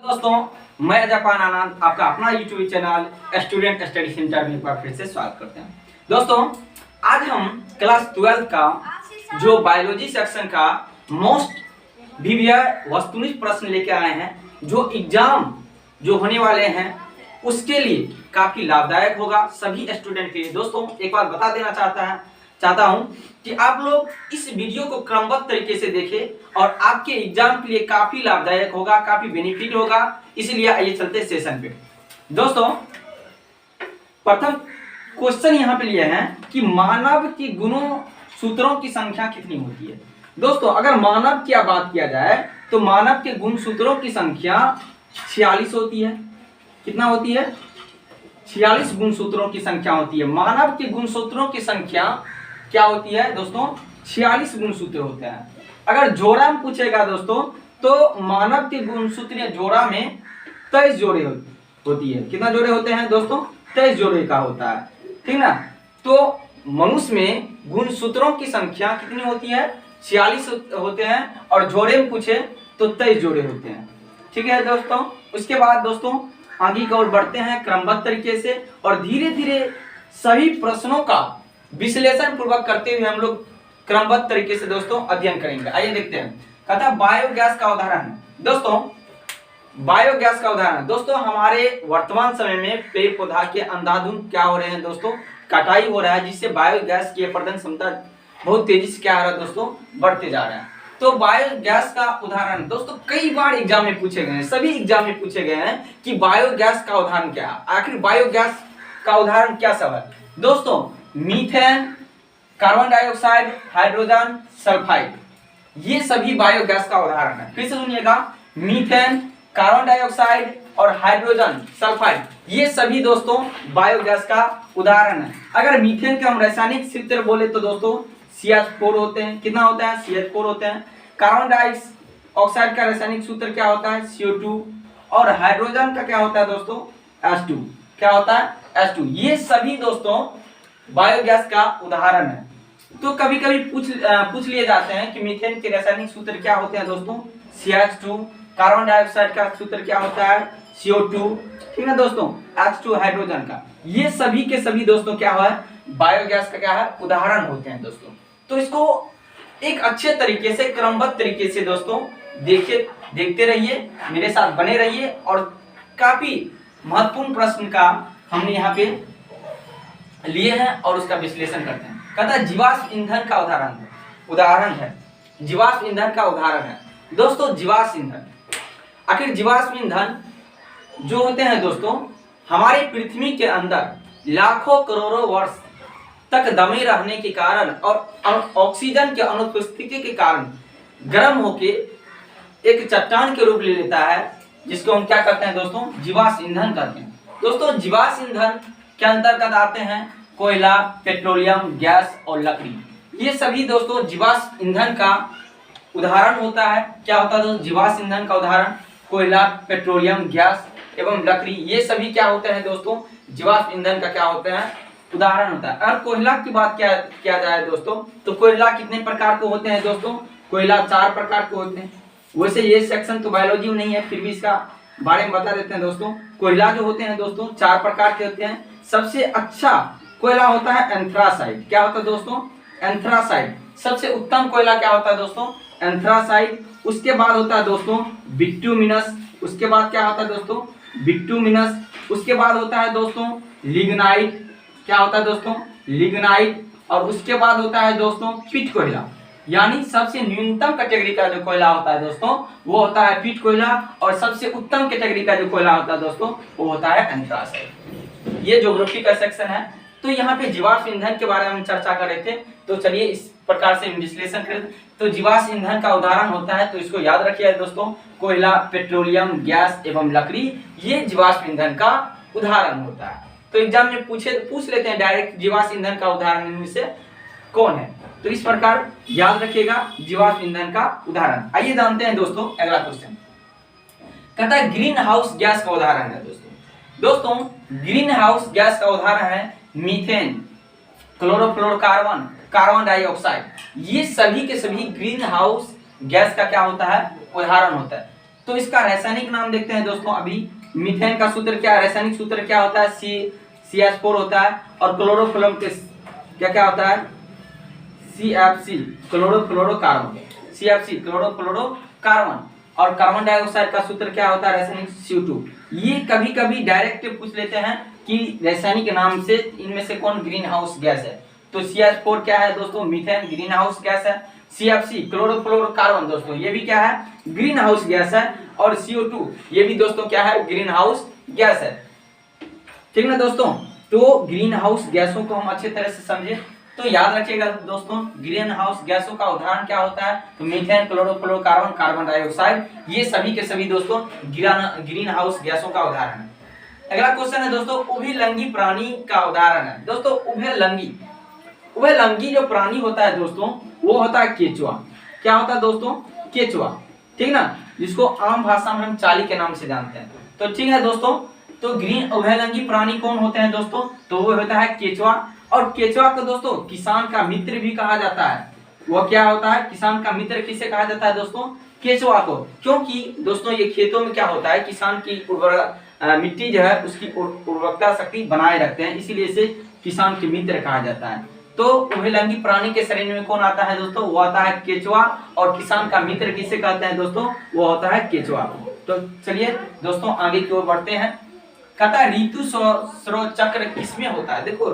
दोस्तों, मैं जापान आनंद आपका अपना YouTube channel student study centre में एक बार फिर से स्वागत करते हैं। दोस्तों, आज हम क्लास 12 का जो बायोलॉजी सेक्शन का मोस्ट विवियर वस्तुनिष्ठ प्रश्न लेके आए हैं, जो एग्जाम जो होने वाले हैं उसके लिए काफी लाभदायक होगा सभी स्टूडेंट के लिए। दोस्तों, एक बार बता देना चाहता हूं कि आप लोग इस वीडियो को क्रमबद्ध तरीके से देखें और आपके एग्जाम के लिए काफी लाभदायक होगा, काफी बेनिफिट होगा। इसलिए आइए चलते सेशन पे। दोस्तों, प्रथम क्वेश्चन यहाँ पे लिए हैं कि मानव की गुणों सूत्रों की संख्या कितनी होती है। दोस्तों, अगर मानव की बात किया जाए तो मानव के गुण सूत्रों की संख्या 46 होती है। कितना होती है? 46 गुण सूत्रों की संख्या होती है। मानव के गुण सूत्रों की संख्या क्या होती है दोस्तों? 46 गुणसूत्र होते हैं। अगर जोड़ा में पूछेगा दोस्तों, तो मानव के गुणसूत्र जोड़ा में 23 जोड़े होती है। कितना जोड़े होते हैं दोस्तों? 23 जोड़े का होता है, ठीक ना। तो मनुष्य में गुणसूत्रों की संख्या कितनी होती है? 46 होते हैं और जोड़े में पूछे तो 23 जोड़े होते हैं, ठीक है दोस्तों। उसके बाद दोस्तों आगे की ओर बढ़ते हैं क्रमबद्ध तरीके से और धीरे धीरे सभी प्रश्नों का विश्लेषण पूर्वक करते हुए हम लोग क्रमबद्ध तरीके से दोस्तों अध्ययन करेंगे। आइए देखते हैं। कहता बायोगैस का उदाहरण है। दोस्तों, बायोगैस का उदाहरण दोस्तों, हमारे वर्तमान समय में पेड़ पौधा के अंधाधुंध क्या हो रहे हैं दोस्तों? कटाई हो रहा है, जिससे बायोगैस की प्रदर्शन क्षमता बहुत तेजी से क्या हो रहा है दोस्तों? बढ़ते जा रहा है। तो बायोगैस का उदाहरण दोस्तों कई बार एग्जाम में पूछे गए हैं, सभी एग्जाम में पूछे गए हैं कि बायोगैस का उदाहरण क्या है। आखिर बायोगैस का उदाहरण क्या सब है दोस्तों? Methane, carbon dioxide, hydrogen sulphide, ये सभी बायोगैस का उदाहरण है। फिर से सुनिएगा, मीथेन, कार्बन डाइऑक्साइड और हाइड्रोजन सल्फाइड, ये सभी दोस्तों बायोगैस का उदाहरण है। अगर मीथेन का हम रासायनिक सूत्र बोले तो दोस्तों CH4 होते हैं। कितना होता है? CH4 होते हैं। कार्बन डाइऑक्साइड का रासायनिक सूत्र क्या होता है? CO2। और हाइड्रोजन का क्या होता है दोस्तों? H2। क्या होता है? H2। ये सभी दोस्तों बायोगैस का उदाहरण है। तो कभी कभी पूछ लिए जाते हैं कि मीथेन के रासायनिक सूत्र क्या होते हैं दोस्तों? CH2। कार्बन डाइऑक्साइड का सूत्र क्या होता है? CO2, ठीक है दोस्तों। H2 हाइड्रोजन का, ये सभी के सभी दोस्तों क्या है? बायोगैस का क्या है? उदाहरण होते हैं दोस्तों। तो इसको एक अच्छे तरीके से क्रमबद्ध तरीके से दोस्तों देखते रहिए, मेरे साथ बने रहिए और काफी महत्वपूर्ण प्रश्न का हमने यहाँ पे लिए हैं और उसका विश्लेषण करते हैं। कहता है जीवाश्म ईंधन का उदाहरण है। जीवाश्म ईंधन का उदाहरण है दोस्तों जीवाश्म ईंधन। आखिर जीवाश्म ईंधन जो होते हैं दोस्तों, हमारी पृथ्वी के अंदर लाखों करोड़ों वर्ष तक दमे रहने के कारण और ऑक्सीजन के अनुपस्थिति के कारण गर्म होके एक चट्टान के रूप ले लेता है, जिसको हम क्या करते हैं दोस्तों? जीवाश्म ईंधन कहते हैं। दोस्तों, जीवाश्म ईंधन के अंतर्गत आते हैं कोयला, पेट्रोलियम, गैस और लकड़ी। ये सभी दोस्तों जीवाश्म ईंधन का उदाहरण होता है। क्या होता है दोस्तों? जीवाश्म ईंधन का उदाहरण कोयला, पेट्रोलियम, गैस एवं लकड़ी, ये सभी क्या होते हैं दोस्तों? जीवाश्म ईंधन का क्या होते हैं? उदाहरण होता है। अगर कोयला की बात किया जाए दोस्तों, तो कोयला कितने प्रकार के होते हैं दोस्तों? कोयला 4 प्रकार के होते हैं। वैसे ये सेक्शन तो बायोलॉजी में नहीं है, फिर भी इसका बारे में बता देते हैं दोस्तों। कोयला जो होते हैं दोस्तों 4 प्रकार के होते हैं। सबसे अच्छा कोयला होता है एंथ्रासाइड। क्या होता है दोस्तों? एंथ्रासाइड। सबसे उत्तम कोयला क्या होता है दोस्तों? एंथ्रासाइड। उसके बाद होता है दोस्तों बिट्यूमिनस। उसके बाद क्या होता है दोस्तों? बिट्यूमिनस। उसके बाद होता है दोस्तों लिग्नाइट। क्या होता है दोस्तों? लिग्नाइट। और उसके बाद होता है दोस्तों पिट कोयला। यानी सबसे न्यूनतम कैटेगरी का जो कोयला होता है दोस्तों वो होता है पिट कोयला, और सबसे उत्तम कैटेगरी का जो कोयला होता है दोस्तों वो होता है एंथ्रासाइड। ये ज्योग्राफी का सेक्शन है। तो यहाँ पे जीवाश्म ईंधन के बारे में हम चर्चा कर रहे थे, तो चलिए इस प्रकार से विश्लेषण करें। तो जीवाश्म ईंधन का उदाहरण होता है, तो इसको याद रखिए दोस्तों, कोयला, पेट्रोलियम, गैस एवं लकड़ी, ये जीवाश्म ईंधन का उदाहरण होता है। तो एग्जाम में पूछ लेते हैं डायरेक्ट जीवाश्म ईंधन का उदाहरण इनमें से कौन है। तो इस प्रकार याद रखिएगा जीवाश्म ईंधन का उदाहरण। आइए जानते हैं दोस्तों अगला क्वेश्चन। कहता है ग्रीन हाउस गैस का उदाहरण है दोस्तों ग्रीन हाउस गैस का उदाहरण है मीथेन, क्लोरोफ्लोरोकार्बन, कार्बन डाइऑक्साइड। ये सभी के सभी ग्रीन हाउस गैस का क्या होता है? उदाहरण होता है। तो इसका रासायनिक नाम देखते हैं दोस्तों। अभी मीथेन का सूत्र क्या है, रासायनिक सूत्र क्या होता है, CH4 होता है। और क्लोरोफॉर्म के क्या क्या होता है, CFC क्लोरोफ्लोरोकार्बन, CFC क्लोरोफ्लोरोकार्बन। और कार्बन डाइऑक्साइड का सूत्र क्या होता है, रासायनिक CO2। ये कभी कभी डायरेक्ट पूछ लेते हैं कि रासायनिक नाम से इनमें से कौन ग्रीन हाउस गैस है। तो CH4 क्या है दोस्तों, मीथेन ग्रीन हाउस गैस है। CFC क्लोरोफ्लोरोकार्बन दोस्तों ये भी क्या है, ग्रीन हाउस गैस है। और CO2 ये भी दोस्तों क्या है, ग्रीन हाउस गैस है। ठीक ना दोस्तों, तो ग्रीन हाउस गैसों को हम अच्छे तरह से समझे तो याद रखिएगा दोस्तों, ग्रीन हाउस गैसों का उदाहरण क्या होता है, तो मीथेन, क्लोरोफ्लोरोकार्बन, कार्बन डाइऑक्साइड, ये सभी के सभी दोस्तों ग्रीन हाउस गैसों का उदाहरण है। अगला क्वेश्चन है दोस्तों, उभयलिंगी प्राणी का उदाहरण है। दोस्तों उभयलिंगी जो प्राणी होता है दोस्तों वो होता है केचुआ। क्या होता है दोस्तों, केचुआ, ठीक ना, जिसको आम भाषा में हम चाली के नाम से जानते हैं। तो ठीक है दोस्तों, तो ग्रीन उभयलिंगी प्राणी कौन होते हैं दोस्तों, तो वो होता है केचुआ। और केचुआ को दोस्तों किसान का मित्र भी कहा जाता है। वो क्या होता है, किसान का मित्र किसे कहा जाता है दोस्तों, केचुआ को। क्योंकि दोस्तों ये खेतों में क्या होता है, किसान की मिट्टी जो है उसकी उर्वरकता शक्ति बनाए रखते हैं, इसीलिए इसे किसान के मित्र कहा जाता है। तो उभयलिंगी प्राणी के श्रेणी में कौन आता है दोस्तों, वो आता है केचुआ। और किसान का मित्र किसे कहते हैं दोस्तों, वो होता है केचुआ। तो चलिए दोस्तों आगे की ओर बढ़ते हैं। कहता है ऋतुस्राव चक्र किसमें होता है। देखो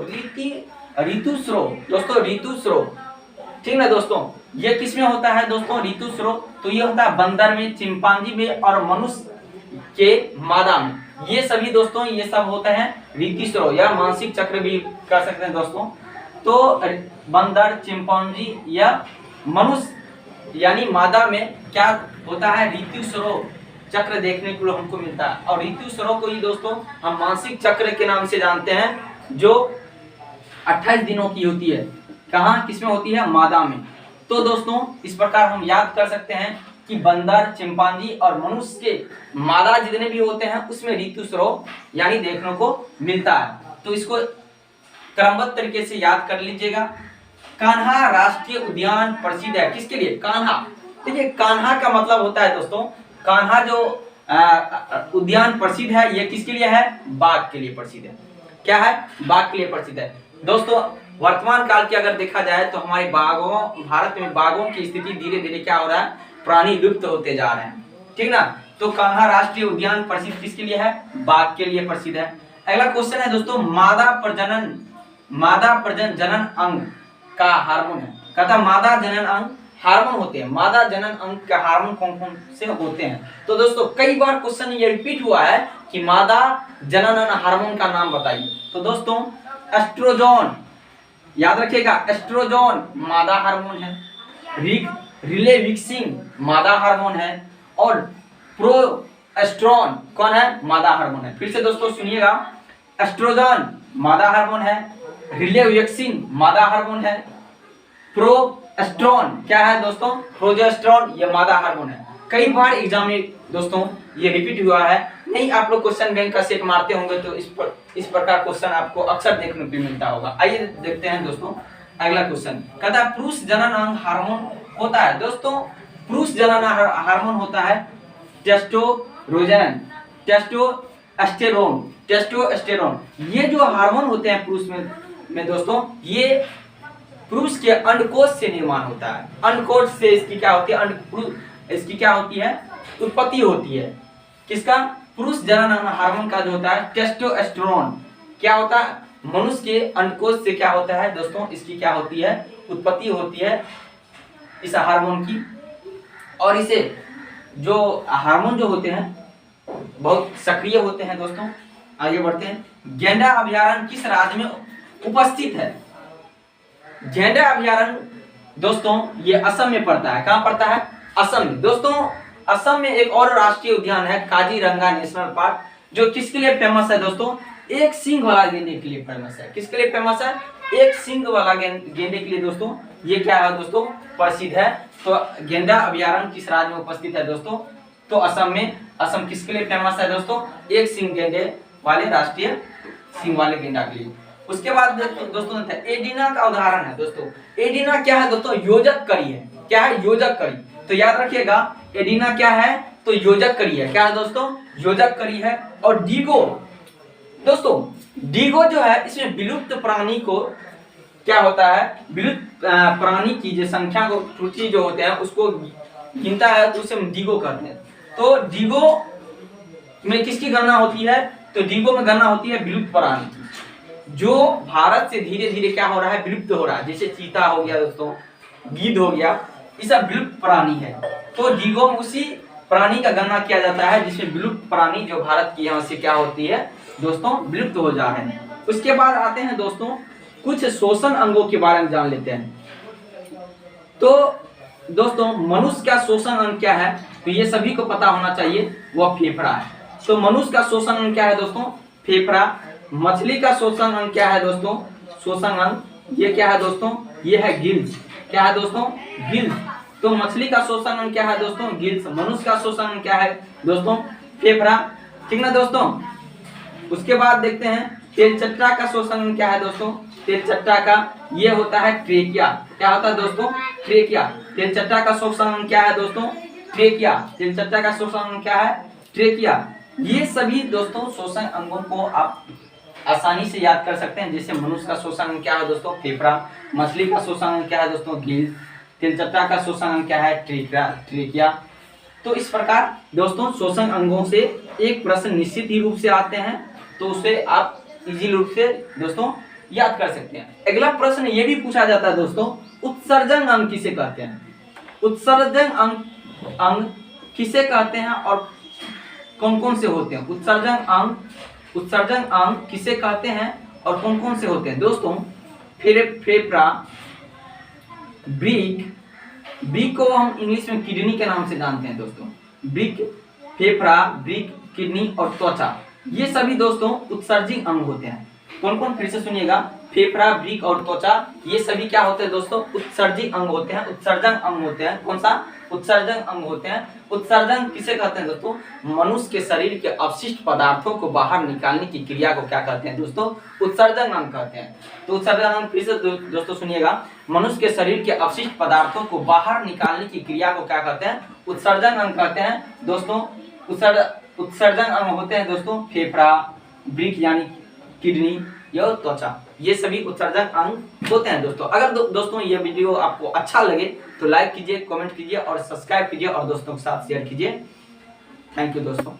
ऋतुस्राव दोस्तों, ऋतुस्राव, ठीक ना दोस्तों, ये किसमें होता है दोस्तों, ऋतुस्राव। तो ये होता है बंदर में, चिंपांजी में और मनुष्य के मादा में। ये सभी दोस्तों ये सब होते हैं ऋतुस्राव या मासिक चक्र भी कर सकते हैं दोस्तों। तो बंदर, चिंपांजी या मनुष्य यानी मादा में क्या होता है, ऋतुस्राव चक्र देखने को हमको मिलता है। और ऋतुस्राव को ही दोस्तों हम मासिक चक्र के नाम से जानते हैं, जो 28 दिनों की होती है। कहाँ, किसमें होती है, मादा में। तो दोस्तों इस प्रकार हम याद कर सकते हैं कि बंदर, चिंपांजी और मनुष्य के मादा जितने भी होते हैं उसमें ऋतुस्राव यानी देखने को मिलता है। तो इसको क्रमबद्ध तरीके से याद कर लीजिएगा। कान्हा राष्ट्रीय उद्यान प्रसिद्ध है किसके लिए, कान्हा। देखिए कान्हा का मतलब होता है दोस्तों, कान्हा जो उद्यान प्रसिद्ध है ये किसके लिए है, बाघ के लिए प्रसिद्ध है। क्या है, बाघ के लिए प्रसिद्ध है। दोस्तों वर्तमान काल की अगर देखा जाए तो हमारे भारत में बाघों की स्थिति धीरे धीरे क्या हो रहा है, प्राणी लुप्त होते जा रहे हैं, ठीक ना। तो कान्हा राष्ट्रीय उद्यान प्रसिद्ध किसके लिए है, बाघ के लिए प्रसिद्ध है। अगला क्वेश्चन है दोस्तों, मादा प्रजनन जनन अंग का हार्मोन है। कहता मादा जनन अंग हार्मोन होते हैं, मादा जनन अंग के हार्मोन कौन कौन से होते हैं। तो दोस्तों कई बार क्वेश्चन ये रिपीट हुआ है कि मादा जनन हार्मोन का नाम बताइए। तो दोस्तों एस्ट्रोजन, याद रखिएगा, एस्ट्रोजन मादा हार्मोन है, रिलेविक्सिन मादा हार्मोन है, और प्रोएस्टेरोन कौन है, मादा हार्मोन है। फिर से दोस्तों सुनिएगा, एस्ट्रोजन मादा हार्मोन है, रिलेविक्सिन मादा हार्मोन है, प्रोएस्टेरोन क्या है दोस्तों, प्रोजेस्टेरोन ये मादा हार्मोन है। कई बार एग्जाम में दोस्तों ये रिपीट हुआ है, नहीं आप लोग क्वेश्चन बैंक का सेट मारते होंगे तो इस प्रकार क्वेश्चन आपको अक्सर देखने को मिलता होगा। आइए देखते हैं दोस्तों अगला क्वेश्चन। कहता है पुरुष जनन अंग हार्मोन होता है। दोस्तों पुरुष जनन हार्मोन होता है टेस्टोस्टेरोन, टेस्टोस्टेरोन। ये जो हार्मोन होते हैं पुरुष में दोस्तों, ये पुरुष के अंडकोश से निर्माण होता है। अंडकोश से इसकी क्या होती है, इसकी क्या होती है, उत्पत्ति होती है। किसका, पुरुष जनन हार्मोन का जो होता है टेस्टोस्टेरोन क्या होता है, मनुष्य के अंडकोश से क्या होता है दोस्तों, इसकी क्या होती है, उत्पत्ति होती है इस हार्मोन की। और इसे जो हार्मोन जो होते हैं बहुत सक्रिय होते हैं दोस्तों। आगे बढ़ते हैं, गेंडा अभयारण्य किस राज्य में उपस्थित है। गेंडा अभयारण्य दोस्तों ये असम में पड़ता है। कहाँ पड़ता है, असम में। दोस्तों असम में एक और राष्ट्रीय उद्यान है काजीरंगा नेशनल पार्क, जो किसके लिए फेमस है दोस्तों, एक सींग वाला गेंडे के लिए फेमस है। किसके लिए फेमस है, एक सींग वाला गेंडे के लिए दोस्तों ये क्या है दोस्तों, प्रसिद्ध है। तो गेंडा अभयारण्य किस राज्य में उपस्थित है दोस्तों, तो असम में। असम किसके लिए फेमस है दोस्तों, एक सींग गेंडे वाले, राष्ट्रीय सींग वाले गेंडा के लिए। उसके बाद दोस्तों एडिना का उदाहरण है दोस्तों। एडिना क्या है दोस्तों, योजक करी है। क्या है, योजक करी। तो याद रखिएगा एडिना क्या है, तो योजक करी है। क्या है दोस्तों? योजक करी है। और डीगो दोस्तों, डीगो जो है इसमें विलुप्त प्राणी को क्या होता है, विलुप्त प्राणी की जो संख्या को सूची जो होते हैं उसको गिनता है, तो उसे हम डीगो कहते हैं। तो डीगो में किसकी गणना होती है? तो डीगो में गणना होती है विलुप्त प्राणी की, जो भारत से धीरे धीरे क्या हो रहा है, विलुप्त हो रहा है। जैसे चीता हो गया दोस्तों, गिद्ध हो गया, ये सब विलुप्त प्राणी है। तो डीगो में उसी प्राणी का गणना किया जाता है जिसमें विलुप्त प्राणी जो भारत की यहाँ से क्या होती है दोस्तों, विलुप्त हो जा रहे हैं। उसके बाद आते हैं दोस्तों कुछ श्वसन अंगों के बारे में जान लेते हैं। तो दोस्तों मनुष्य का श्वसन अंग क्या है? तो ये सभी को पता होना चाहिए, वह फेफड़ा है। तो मनुष्य का श्वसन अंग क्या है दोस्तों? फेफड़ा। मछली का श्वसन अंग क्या है दोस्तों? श्वसन अंग ये क्या है दोस्तों? ये है गिल्स। क्या है दोस्तों? गिल्स। तो मछली का श्वसन अंग क्या है दोस्तों? गिल्स। मनुष्य का श्वसन अंग क्या है दोस्तों? फेफड़ा। ठीक ना दोस्तों? उसके बाद देखते हैं तेलचट्टा का श्वसन अंग क्या है दोस्तों? तेलचट्टा का ये होता है ट्रेकिया। क्या होता है दोस्तों? ट्रेकिया। तेलचट्टा का श्वसन अंग क्या है दोस्तों? ट्रेकिया। तेलचट्टा का श्वसन अंग क्या है? ट्रेकिया। ये सभी दोस्तों श्वसन अंगों को आप आसानी से याद कर सकते हैं। जैसे मनुष्य का श्वसन अंग क्या है दोस्तों? फेफड़ा। मछली का श्वसन अंग क्या है दोस्तों? गिल्स। तेलचट्टा का श्वसन अंग क्या है? ट्रेकिया। तो इस प्रकार दोस्तों श्वसन अंगों से एक प्रश्न निश्चित ही रूप से आते हैं, तो उसे आप इजी रूप से दोस्तों याद कर सकते हैं। अगला प्रश्न ये भी पूछा जाता है दोस्तों, उत्सर्जन अंग किसे कहते हैं? उत्सर्जन अंग किसे कहते हैं और कौन कौन से होते हैं? उत्सर्जन अंग किसे कहते हैं और कौन कौन से होते हैं दोस्तों? फेफड़ा, ब्रिक को हम इंग्लिश में किडनी के नाम से जानते हैं दोस्तों। ब्रिक, फेफड़ा, ब्रिक, किडनी और त्वचा, ये सभी दोस्तों उत्सर्जी अंग होते हैं। कौन कौन? फिर से सुनिएगा, फेफड़ा, ब्रिक और त्वचा, ये सभी क्या होते हैं दोस्तों? उत्सर्जी अंग होते हैं, उत्सर्जन अंग होते हैं। कौन सा? उत्सर्जन अंग होते हैं। उत्सर्जन किसे कहते हैं दोस्तों? मनुष्य के शरीर के अपशिष्ट पदार्थों को बाहर निकालने की क्रिया को क्या कहते हैं दोस्तों? उत्सर्जन अंग कहते हैं। तो उत्सर्जन अंग फिर से दोस्तों सुनिएगा, मनुष्य के शरीर के अपशिष्ट पदार्थों को बाहर निकालने की क्रिया को क्या कहते हैं? उत्सर्जन अंग कहते हैं दोस्तों। उत्सर्जन अंग होते हैं दोस्तों फेफड़ा, ब्रिक यानी किडनी या त्वचा, ये सभी उत्सर्जन अंग होते हैं दोस्तों। अगर दोस्तों ये वीडियो आपको अच्छा लगे तो लाइक कीजिए, कमेंट कीजिए और सब्सक्राइब कीजिए और दोस्तों के साथ शेयर कीजिए। थैंक यू दोस्तों।